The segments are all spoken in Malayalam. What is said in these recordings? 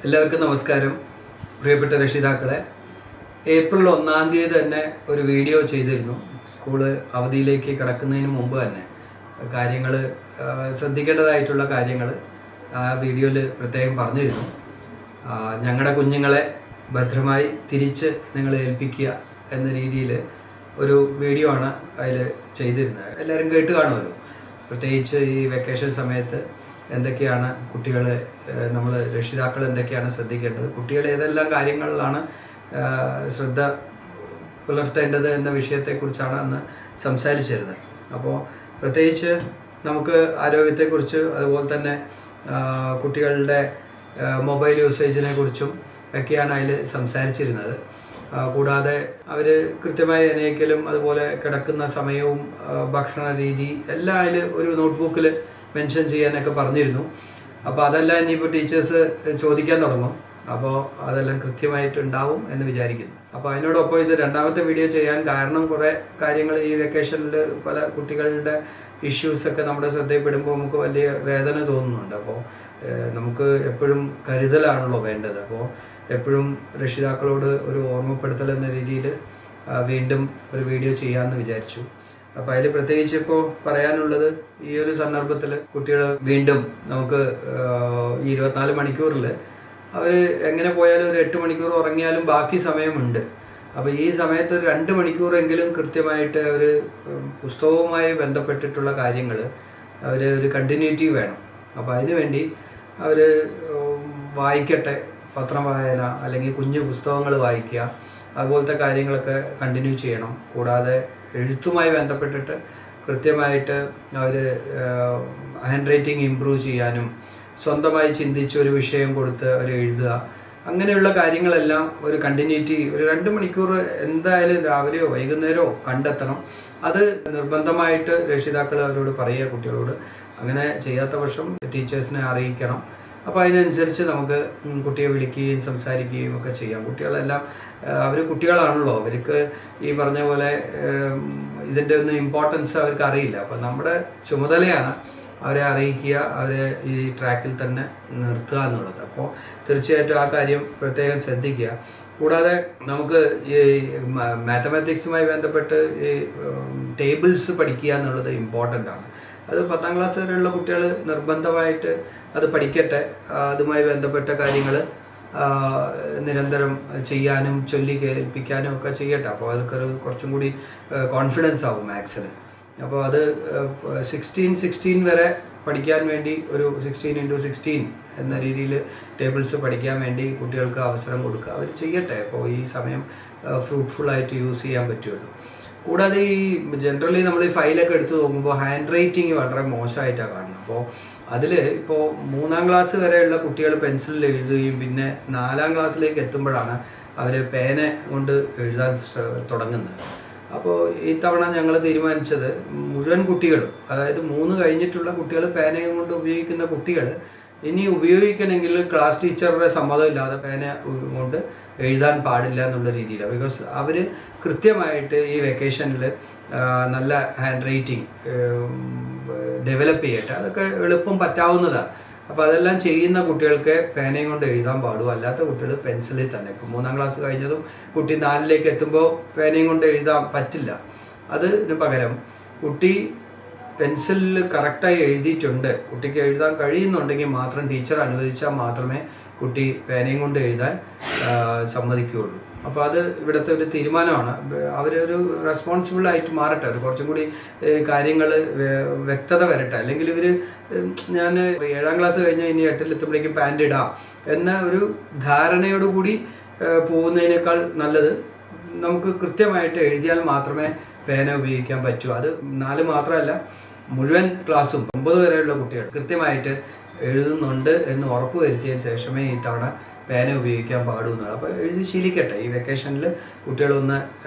എല്ലാവർക്കും നമസ്കാരം. പ്രിയപ്പെട്ട രക്ഷിതാക്കളെ, ഏപ്രിൽ 1-ാം തീയതി തന്നെ ഒരു വീഡിയോ ചെയ്തിരുന്നു. സ്കൂള് അവധിയിലേക്ക് കടക്കുന്നതിന് മുമ്പ് തന്നെ കാര്യങ്ങൾ ശ്രദ്ധിക്കേണ്ടതായിട്ടുള്ള കാര്യങ്ങൾ ആ വീഡിയോയിൽ പ്രത്യേകം പറഞ്ഞിരുന്നു. ഞങ്ങളുടെ കുഞ്ഞുങ്ങളെ ഭദ്രമായി തിരിച്ച് നിങ്ങളെ ഏൽപ്പിക്കുക എന്ന രീതിയിൽ ഒരു വീഡിയോ ആണ് അതിൽ ചെയ്തിരുന്നത്. എല്ലാവരും കേട്ട് കാണുമല്ലോ. പ്രത്യേകിച്ച് ഈ വെക്കേഷൻ സമയത്ത് എന്തൊക്കെയാണ് കുട്ടികൾ, നമ്മൾ രക്ഷിതാക്കൾ എന്തൊക്കെയാണ് ശ്രദ്ധിക്കേണ്ടത്, കുട്ടികൾ ഏതെല്ലാം കാര്യങ്ങളിലാണ് ശ്രദ്ധ പുലർത്തേണ്ടത് എന്ന വിഷയത്തെക്കുറിച്ചാണ് അന്ന് സംസാരിച്ചിരുന്നത്. അപ്പോൾ പ്രത്യേകിച്ച് നമുക്ക് ആരോഗ്യത്തെക്കുറിച്ച്, അതുപോലെ തന്നെ കുട്ടികളുടെ മൊബൈൽ യൂസേജിനെ കുറിച്ചും ഒക്കെയാണ് അതിൽ സംസാരിച്ചിരുന്നത്. കൂടാതെ അവർ കൃത്യമായി എണീക്കലും അതുപോലെ കിടക്കുന്ന സമയവും ഭക്ഷണ രീതി എല്ലാം അതിൽ ഒരു നോട്ട്ബുക്കിൽ മെൻഷൻ ചെയ്യാനൊക്കെ പറഞ്ഞിരുന്നു. അപ്പോൾ അതെല്ലാം ഇനിയിപ്പോൾ ടീച്ചേഴ്സ് ചോദിക്കാൻ തുടങ്ങും. അപ്പോൾ അതെല്ലാം കൃത്യമായിട്ടുണ്ടാവും എന്ന് വിചാരിക്കുന്നു. അപ്പോൾ അതിനോടൊപ്പം ഇത് രണ്ടാമത്തെ വീഡിയോ ചെയ്യാൻ കാരണം, കുറേ കാര്യങ്ങൾ ഈ വെക്കേഷനിൽ പല കുട്ടികളുടെ ഇഷ്യൂസൊക്കെ നമ്മുടെ ശ്രദ്ധയിൽപ്പെടുമ്പോൾ നമുക്ക് വലിയ വേദന തോന്നുന്നുണ്ട്. അപ്പോൾ നമുക്ക് എപ്പോഴും കരുതലാണല്ലോ വേണ്ടത്. അപ്പോൾ എപ്പോഴും രക്ഷിതാക്കളോട് ഒരു ഓർമ്മപ്പെടുത്തൽ എന്ന രീതിയിൽ വീണ്ടും ഒരു വീഡിയോ ചെയ്യാമെന്ന് വിചാരിച്ചു. അപ്പോൾ അതിൽ പ്രത്യേകിച്ച് ഇപ്പോൾ പറയാനുള്ളത്, ഈ ഒരു സന്ദർഭത്തിൽ കുട്ടികൾ വീണ്ടും നമുക്ക് ഈ 24 മണിക്കൂറിൽ അവർ എങ്ങനെ പോയാലും ഒരു 8 മണിക്കൂർ ഉറങ്ങിയാലും ബാക്കി സമയമുണ്ട്. അപ്പോൾ ഈ സമയത്ത് 2 മണിക്കൂറെങ്കിലും കൃത്യമായിട്ട് അവർ പുസ്തകവുമായി ബന്ധപ്പെട്ടിട്ടുള്ള കാര്യങ്ങൾ അവർ ഒരു കണ്ടിന്യൂറ്റി വേണം. അപ്പോൾ അതിനുവേണ്ടി അവർ വായിക്കട്ടെ, പത്രം വായന അല്ലെങ്കിൽ കുഞ്ഞു പുസ്തകങ്ങൾ വായിക്കുക, അതുപോലത്തെ കാര്യങ്ങളൊക്കെ കണ്ടിന്യൂ ചെയ്യണം. കൂടാതെ എഴുത്തുമായി ബന്ധപ്പെട്ടിട്ട് കൃത്യമായിട്ട് അവർ ഹാൻഡ് റൈറ്റിംഗ് ഇമ്പ്രൂവ് ചെയ്യാനും, സ്വന്തമായി ചിന്തിച്ച് ഒരു വിഷയം കൊടുത്ത് അവർ എഴുതുക, അങ്ങനെയുള്ള കാര്യങ്ങളെല്ലാം ഒരു കണ്ടിന്യൂറ്റി ഒരു 2 മണിക്കൂർ എന്തായാലും രാവിലെയോ വൈകുന്നേരമോ കണ്ടെത്തണം. അത് നിർബന്ധമായിട്ട് രക്ഷിതാക്കൾ അവരോട് പറയുക കുട്ടികളോട്. അങ്ങനെ ചെയ്യാത്ത പക്ഷം ടീച്ചേഴ്സിനെ അറിയിക്കണം. അപ്പോൾ അതിനനുസരിച്ച് നമുക്ക് കുട്ടിയെ വിളിക്കുകയും സംസാരിക്കുകയും ഒക്കെ ചെയ്യാം. കുട്ടികളെല്ലാം അവർ കുട്ടികളാണല്ലോ, അവർക്ക് ഈ പറഞ്ഞ പോലെ ഇതിൻ്റെ ഒന്നും ഇമ്പോർട്ടൻസ് അവർക്ക് അറിയില്ല. അപ്പോൾ നമ്മുടെ ചുമതലയാണ് അവരെ അറിയിക്കുക, അവരെ ഈ ട്രാക്കിൽ തന്നെ നിർത്തുക എന്നുള്ളത്. അപ്പോൾ തീർച്ചയായിട്ടും ആ കാര്യം പ്രത്യേകം ശ്രദ്ധിക്കുക. കൂടാതെ നമുക്ക് ഈ മാത്തമാറ്റിക്സുമായി ബന്ധപ്പെട്ട് ഈ ടേബിൾസ് പഠിക്കുക എന്നുള്ളത് ഇമ്പോർട്ടൻ്റ് ആണ്. അത് 10ാം ക്ലാസ് വരെയുള്ള കുട്ടികൾ നിർബന്ധമായിട്ട് അത് പഠിക്കട്ടെ. അതുമായി ബന്ധപ്പെട്ട കാര്യങ്ങൾ നിരന്തരം ചെയ്യാനും ചൊല്ലി കേൾപ്പിക്കാനും ഒക്കെ ചെയ്യട്ടെ. അപ്പോൾ അതൊക്കെ കുറച്ചും കൂടി കോൺഫിഡൻസ് ആവും മാത്സിന്. അപ്പോൾ അത് 16 വരെ പഠിക്കാൻ വേണ്ടി ഒരു 16x16 എന്ന രീതിയിൽ ടേബിൾസ് പഠിക്കാൻ വേണ്ടി കുട്ടികൾക്ക് അവസരം കൊടുക്കുക. അവർ ചെയ്യട്ടെ. അപ്പോൾ ഈ സമയം ഫ്രൂട്ട്ഫുള്ളായിട്ട് യൂസ് ചെയ്യാൻ പറ്റുമല്ലോ. കൂടാതെ ഈ ജനറലി നമ്മൾ ഈ ഫയലൊക്കെ എടുത്ത് നോക്കുമ്പോൾ ഹാൻഡ് റൈറ്റിംഗ് വളരെ മോശമായിട്ടാണ് കാണുന്നത്. അപ്പോൾ അതിൽ ഇപ്പോൾ 3ാം ക്ലാസ് വരെയുള്ള കുട്ടികൾ പെൻസിലിൽ എഴുതുകയും പിന്നെ 4ാം ക്ലാസ്സിലേക്ക് എത്തുമ്പോഴാണ് അവർ പേന കൊണ്ട് എഴുതാൻ തുടങ്ങുന്നത്. അപ്പോൾ ഈ തവണ ഞങ്ങൾ തീരുമാനിച്ചത് മുഴുവൻ കുട്ടികളും, അതായത് 3 കഴിഞ്ഞിട്ടുള്ള കുട്ടികൾ, പേനയും കൊണ്ട് ഉപയോഗിക്കുന്ന കുട്ടികൾ ഇനി ഉപയോഗിക്കണമെങ്കിൽ ക്ലാസ് ടീച്ചറുടെ സമ്മതം ഇല്ലാതെ പേന കൊണ്ട് എഴുതാൻ പാടില്ല എന്നുള്ള രീതിയിലാണ്. ബിക്കോസ് അവർ കൃത്യമായിട്ട് ഈ വെക്കേഷനിൽ നല്ല ഹാൻഡ് റൈറ്റിംഗ് ഡെവലപ്പ് ചെയ്യട്ടെ. അതൊക്കെ എളുപ്പം പറ്റാവുന്നതാണ്. അപ്പോൾ അതെല്ലാം ചെയ്യുന്ന കുട്ടികൾക്ക് പേനയും കൊണ്ട് എഴുതാൻ പാടും, അല്ലാത്ത കുട്ടികൾ പെൻസിലിൽ തന്നെ. ഇപ്പോൾ 3ാം ക്ലാസ് കഴിഞ്ഞതും കുട്ടി 4ലേക്ക് എത്തുമ്പോൾ പേനയും കൊണ്ട് എഴുതാൻ പറ്റില്ല. അതിന് പകരം കുട്ടി പെൻസിലിൽ കറക്റ്റായി എഴുതിയിട്ടുണ്ട്, കുട്ടിക്ക് എഴുതാൻ കഴിയുന്നുണ്ടെങ്കിൽ മാത്രം ടീച്ചർ അനുവദിച്ചാൽ മാത്രമേ കുട്ടി പേനയും കൊണ്ട് എഴുതാൻ സമ്മതിക്കുകയുള്ളൂ. അപ്പോൾ അത് ഇവിടുത്തെ ഒരു തീരുമാനമാണ്. അവരൊരു റെസ്പോൺസിബിൾ ആയിട്ട് മാറട്ടെ, അവർ കുറച്ചും കൂടി കാര്യങ്ങൾ വ്യക്തത വരട്ടെ. അല്ലെങ്കിൽ ഇവർ ഞാൻ 7ാം ക്ലാസ് കഴിഞ്ഞാൽ ഇനി 8ൽ എത്തുമ്പോഴേക്കും പാൻറ് ഇടാം എന്ന ഒരു ധാരണയോടുകൂടി പോകുന്നതിനേക്കാൾ നല്ലത് നമുക്ക് കൃത്യമായിട്ട് എഴുതിയാൽ മാത്രമേ പേന ഉപയോഗിക്കാൻ പറ്റൂ. അത് 4 മാത്രമല്ല, മുഴുവൻ ക്ലാസ്സും 9 വരെയുള്ള കുട്ടികൾ കൃത്യമായിട്ട് എഴുതുന്നുണ്ട് എന്ന് ഉറപ്പ് വരുത്തിയതിന് ശേഷമേ ഈ തവണ പേന ഉപയോഗിക്കാൻ പാടുമെന്നുള്ളത്. അപ്പോൾ എഴുതി ശീലിക്കട്ടെ. ഈ വെക്കേഷനിൽ കുട്ടികളൊന്ന്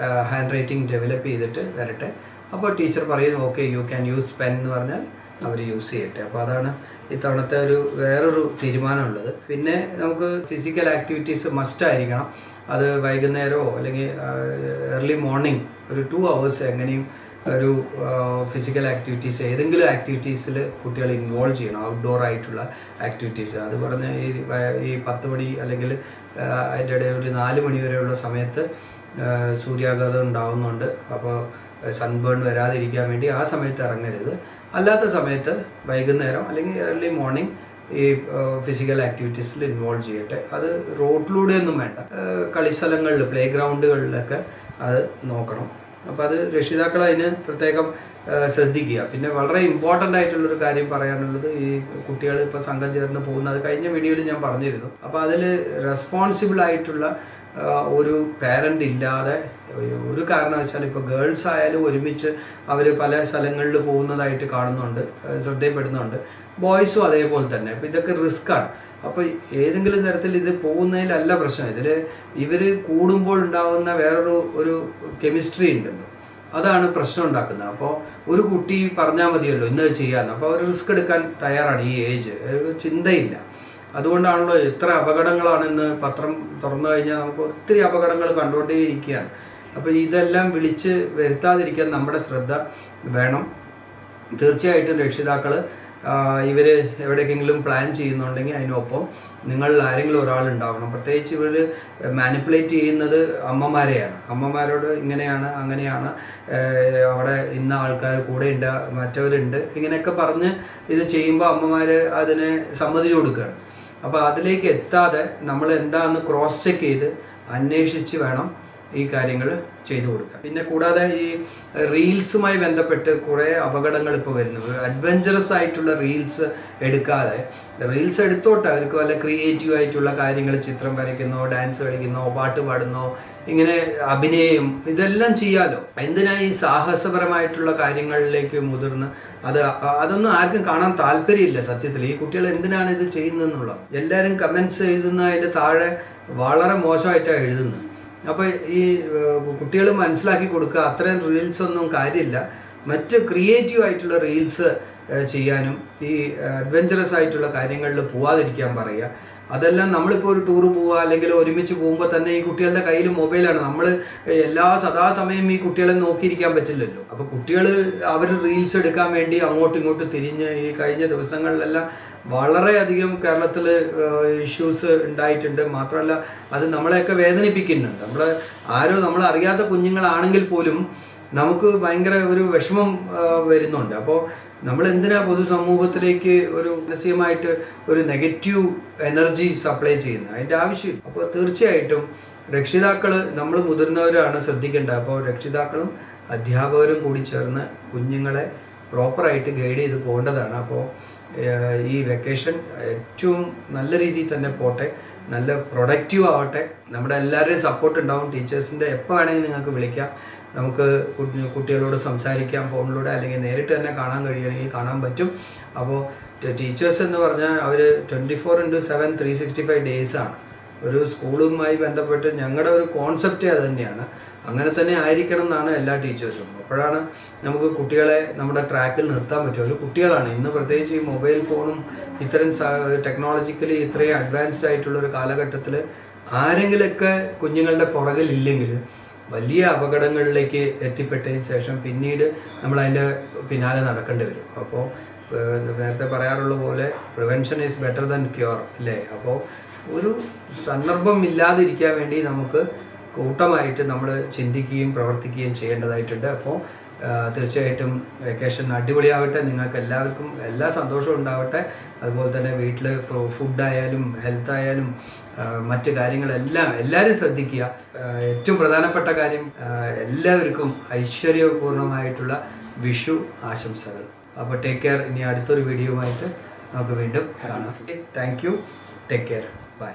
ഹാൻഡ് റൈറ്റിംഗ് ഡെവലപ്പ് ചെയ്തിട്ട് വരട്ടെ. അപ്പോൾ ടീച്ചർ പറയുന്നു okay you can use pen എന്ന് പറഞ്ഞാൽ അവർ യൂസ് ചെയ്യട്ടെ. അപ്പോൾ അതാണ് ഇത്തവണത്തെ വേറൊരു തീരുമാനമുള്ളത്. പിന്നെ നമുക്ക് ഫിസിക്കൽ ആക്ടിവിറ്റീസ് മസ്റ്റായിരിക്കണം. അത് വൈകുന്നേരമോ അല്ലെങ്കിൽ ഏർലി മോർണിംഗ് ഒരു 2 hours എങ്ങനെയും ഒരു ഫിസിക്കൽ ആക്ടിവിറ്റീസ് ഏതെങ്കിലും ആക്ടിവിറ്റീസിൽ കുട്ടികളെ ഇൻവോൾവ് ചെയ്യണം, ഔട്ട്ഡോർ ആയിട്ടുള്ള ആക്ടിവിറ്റീസ്. അത് പറഞ്ഞ് ഈ 10 മണി അല്ലെങ്കിൽ അതിൻ്റെ ഇടയിൽ ഒരു 4 മണി വരെയുള്ള സമയത്ത് സൂര്യാഘാതം ഉണ്ടാകുന്നുണ്ട്. അപ്പോൾ സൺബേൺ വരാതിരിക്കാൻ വേണ്ടി ആ സമയത്ത് ഇറങ്ങരുത്. അല്ലാത്ത സമയത്ത് വൈകുന്നേരം അല്ലെങ്കിൽ ഏർലി മോർണിംഗ് ഈ ഫിസിക്കൽ ആക്ടിവിറ്റീസിൽ ഇൻവോൾവ് ചെയ്യട്ടെ. അത് റോഡിലൂടെയൊന്നും വേണ്ട, കളിസ്ഥലങ്ങളിൽ പ്ലേ ഗ്രൗണ്ടുകളിലൊക്കെ അത് നോക്കണം. അപ്പോൾ അത് രക്ഷിതാക്കൾ അതിന് പ്രത്യേകം ശ്രദ്ധിക്കുക. പിന്നെ വളരെ ഇമ്പോർട്ടൻ്റ് ആയിട്ടുള്ളൊരു കാര്യം പറയാനുള്ളത്, ഈ കുട്ടികൾ ഇപ്പോൾ സംഘം ചേർന്ന് പോകുന്നത് കഴിഞ്ഞ വീഡിയോയിൽ ഞാൻ പറഞ്ഞിരുന്നു. അപ്പോൾ അതിൽ റെസ്പോൺസിബിൾ ആയിട്ടുള്ള ഒരു പാരൻ്റ് ഇല്ലാതെ ഒരു കാരണവശാൽ ഇപ്പോൾ ഗേൾസ് ആയാലും ഒരുമിച്ച് അവർ പല സ്ഥലങ്ങളിൽ പോകുന്നതായിട്ട് കാണുന്നുണ്ട്, ശ്രദ്ധയപ്പെടുന്നുണ്ട്. ബോയ്സും അതേപോലെ തന്നെ. അപ്പോൾ ഇതൊക്കെ റിസ്ക്കാണ്. അപ്പോൾ ഏതെങ്കിലും തരത്തിൽ ഇത് പോകുന്നതിലല്ല പ്രശ്നം. ഇതിൽ ഇവർ കൂടുമ്പോൾ ഉണ്ടാകുന്ന വേറൊരു കെമിസ്ട്രി ഉണ്ടല്ലോ, അതാണ് പ്രശ്നം ഉണ്ടാക്കുന്നത്. അപ്പോൾ ഒരു കുട്ടി പറഞ്ഞാൽ മതിയല്ലോ ഇന്നത് ചെയ്യാമെന്ന്. അപ്പോൾ അവർ റിസ്ക് എടുക്കാൻ തയ്യാറാണ്. ഈ ഏജ് ചിന്തയില്ല. അതുകൊണ്ടാണല്ലോ എത്ര അപകടങ്ങളാണെന്ന് പത്രം തുറന്നു കഴിഞ്ഞാൽ നമുക്ക് ഒത്തിരി അപകടങ്ങൾ കണ്ടുകൊണ്ടേയിരിക്കുകയാണ്. അപ്പോൾ ഇതെല്ലാം വിളിച്ച് വരുത്താതിരിക്കാൻ നമ്മുടെ ശ്രദ്ധ വേണം. തീർച്ചയായിട്ടും രക്ഷിതാക്കൾ ഇവർ എവിടേക്കെങ്കിലും പ്ലാൻ ചെയ്യുന്നുണ്ടെങ്കിൽ അതിനൊപ്പം നിങ്ങളിൽ ആരെങ്കിലും ഒരാളുണ്ടാവണം. പ്രത്യേകിച്ച് ഇവർ മാനിപ്പുലേറ്റ് ചെയ്യുന്നത് അമ്മമാരെയാണ്. അമ്മമാരോട് ഇങ്ങനെയാണ് അങ്ങനെയാണ്, അവിടെ ഇന്ന ആൾക്കാർ കൂടെ ഉണ്ട്, മറ്റവരുണ്ട്, ഇങ്ങനെയൊക്കെ പറഞ്ഞ് ഇത് ചെയ്യുമ്പോൾ അമ്മമാർ അതിനെ സമ്മതിച്ചു കൊടുക്കുകയാണ്. അപ്പോൾ അതിലേക്ക് എത്താതെ നമ്മൾ എന്താണെന്ന് ക്രോസ് ചെക്ക് ചെയ്ത് അന്വേഷിച്ച് വേണം ഈ കാര്യങ്ങൾ ചെയ്തു കൊടുക്കുക. പിന്നെ കൂടാതെ ഈ റീൽസുമായി ബന്ധപ്പെട്ട് കുറേ അപകടങ്ങൾ ഇപ്പോൾ വരുന്നു. അഡ്വഞ്ചറസ് ആയിട്ടുള്ള റീൽസ് എടുക്കാതെ, റീൽസ് എടുത്തോട്ടെ, അവർക്ക് വല്ല ക്രിയേറ്റീവ് ആയിട്ടുള്ള കാര്യങ്ങൾ, ചിത്രം വരയ്ക്കുന്നോ, ഡാൻസ് കളിക്കുന്നോ, പാട്ട് പാടുന്നോ, ഇങ്ങനെ അഭിനയം, ഇതെല്ലാം ചെയ്യാലോ. എന്തിനാ ഈ സാഹസപരമായിട്ടുള്ള കാര്യങ്ങളിലേക്ക് മുതിർന്ന് അതൊന്നും ആർക്കും കാണാൻ താല്പര്യമില്ല സത്യത്തിൽ. ഈ കുട്ടികൾ എന്തിനാണ് ഇത് ചെയ്യുന്നതെന്നുള്ളത് എല്ലാവരും കമൻസ് എഴുതുന്നതിൻ്റെ താഴെ വളരെ മോശമായിട്ടാണ് എഴുതുന്നത്. അപ്പോൾ ഈ കുട്ടികൾ മനസ്സിലാക്കി കൊടുക്കുക, അത്രയും റീൽസ് ഒന്നും കാര്യമില്ല. മറ്റ് ക്രിയേറ്റീവ് ആയിട്ടുള്ള റീൽസ് ചെയ്യാനും ഈ അഡ്വഞ്ചറസ് ആയിട്ടുള്ള കാര്യങ്ങളിൽ പോവാതിരിക്കാൻ പറയുക. അതെല്ലാം നമ്മളിപ്പോൾ ഒരു ടൂറ് പോവുക അല്ലെങ്കിൽ ഒരുമിച്ച് പോകുമ്പോൾ തന്നെ ഈ കുട്ടികളുടെ കയ്യിൽ മൊബൈലാണ്. നമ്മൾ സദാസമയം ഈ കുട്ടികളെ നോക്കിയിരിക്കാൻ പറ്റില്ലല്ലോ. അപ്പോൾ കുട്ടികൾ അവർ റീൽസ് എടുക്കാൻ വേണ്ടി അങ്ങോട്ടും ഇങ്ങോട്ടും തിരിഞ്ഞ് ഈ കഴിഞ്ഞ ദിവസങ്ങളിലെല്ലാം വളരെയധികം കേരളത്തിൽ ഇഷ്യൂസ് ഉണ്ടായിട്ടുണ്ട്. മാത്രമല്ല അത് നമ്മളെയൊക്കെ വേദനിപ്പിക്കുന്നുണ്ട്. നമ്മൾ അറിയാത്ത കുഞ്ഞുങ്ങളാണെങ്കിൽ പോലും നമുക്ക് ഭയങ്കര ഒരു വിഷമം വരുന്നുണ്ട്. അപ്പോൾ നമ്മൾ എന്തിനാ പൊതുസമൂഹത്തിലേക്ക് ഒരു മാനസികമായിട്ട് ഒരു നെഗറ്റീവ് എനർജി സപ്ലൈ ചെയ്യുന്നത്? അതിൻ്റെ ആവശ്യമില്ല. അപ്പോൾ തീർച്ചയായിട്ടും രക്ഷിതാക്കൾ, നമ്മൾ മുതിർന്നവരാണ് ശ്രദ്ധിക്കേണ്ടത്. അപ്പോൾ രക്ഷിതാക്കളും അധ്യാപകരും കൂടി ചേർന്ന് കുഞ്ഞുങ്ങളെ പ്രോപ്പറായിട്ട് ഗൈഡ് ചെയ്ത് പോകേണ്ടതാണ്. അപ്പോൾ ഈ വെക്കേഷൻ ഏറ്റവും നല്ല രീതിയിൽ തന്നെ പോട്ടെ, നല്ല പ്രൊഡക്റ്റീവ് ആവട്ടെ. നമ്മുടെ എല്ലാവരുടെയും സപ്പോർട്ട് ഉണ്ടാവും. ടീച്ചേഴ്സിൻ്റെ എപ്പോൾ വേണമെങ്കിൽ നിങ്ങൾക്ക് വിളിക്കാം, നമുക്ക് കുട്ടികളോട് സംസാരിക്കാം ഫോണിലൂടെ, അല്ലെങ്കിൽ നേരിട്ട് തന്നെ കാണാൻ കഴിയണമെങ്കിൽ കാണാൻ പറ്റും. അപ്പോൾ ടീച്ചേഴ്സ് എന്ന് പറഞ്ഞാൽ അവർ 24/7 365 ഡേയ്സാണ്. ഒരു സ്കൂളുമായി ബന്ധപ്പെട്ട് ഞങ്ങളുടെ ഒരു കോൺസെപ്റ്റ് അത് തന്നെയാണ്. അങ്ങനെ തന്നെ ആയിരിക്കണം എന്നാണ് എല്ലാ ടീച്ചേഴ്സും. അപ്പോഴാണ് നമുക്ക് കുട്ടികളെ നമ്മുടെ ട്രാക്കിൽ നിർത്താൻ പറ്റും. ഒരു കുട്ടികളാണ് ഇന്ന്, പ്രത്യേകിച്ച് ഈ മൊബൈൽ ഫോണും ഇത്തരം ടെക്നോളജിക്കലി ഇത്രയും അഡ്വാൻസ്ഡ് ആയിട്ടുള്ളൊരു കാലഘട്ടത്തിൽ ആരെങ്കിലുമൊക്കെ കുഞ്ഞുങ്ങളുടെ പുറകിലില്ലെങ്കിൽ വലിയ അപകടങ്ങളിലേക്ക് എത്തിപ്പെട്ടതിന് ശേഷം പിന്നീട് നമ്മൾ അതിൻ്റെ പിന്നാലെ നടക്കേണ്ടി വരും. അപ്പോൾ നേരത്തെ പറയാറുള്ള പോലെ prevention is better than cure അല്ലേ? അപ്പോൾ ഒരു സന്ദർഭം ഇല്ലാതിരിക്കാൻ വേണ്ടി നമുക്ക് കൂട്ടമായിട്ട് നമ്മൾ ചിന്തിക്കുകയും പ്രവർത്തിക്കുകയും ചെയ്യേണ്ടതായിട്ടുണ്ട്. അപ്പോൾ തീർച്ചയായിട്ടും വെക്കേഷൻ അടിപൊളിയാവട്ടെ. നിങ്ങൾക്ക് എല്ലാവർക്കും എല്ലാ സന്തോഷവും ഉണ്ടാവട്ടെ. അതുപോലെ തന്നെ വീട്ടിൽ ഫുഡായാലും ഹെൽത്തായാലും മറ്റു കാര്യങ്ങളെല്ലാം എല്ലാവരും ശ്രദ്ധിക്കുക. ഏറ്റവും പ്രധാനപ്പെട്ട കാര്യം, എല്ലാവർക്കും ഐശ്വര്യപൂർണമായിട്ടുള്ള വിഷു ആശംസകൾ. അപ്പോൾ ടേക്ക് കെയർ. ഇനി അടുത്തൊരു വീഡിയോയുമായിട്ട് നമുക്ക് വീണ്ടും കാണാം. Thank you. Take care. By.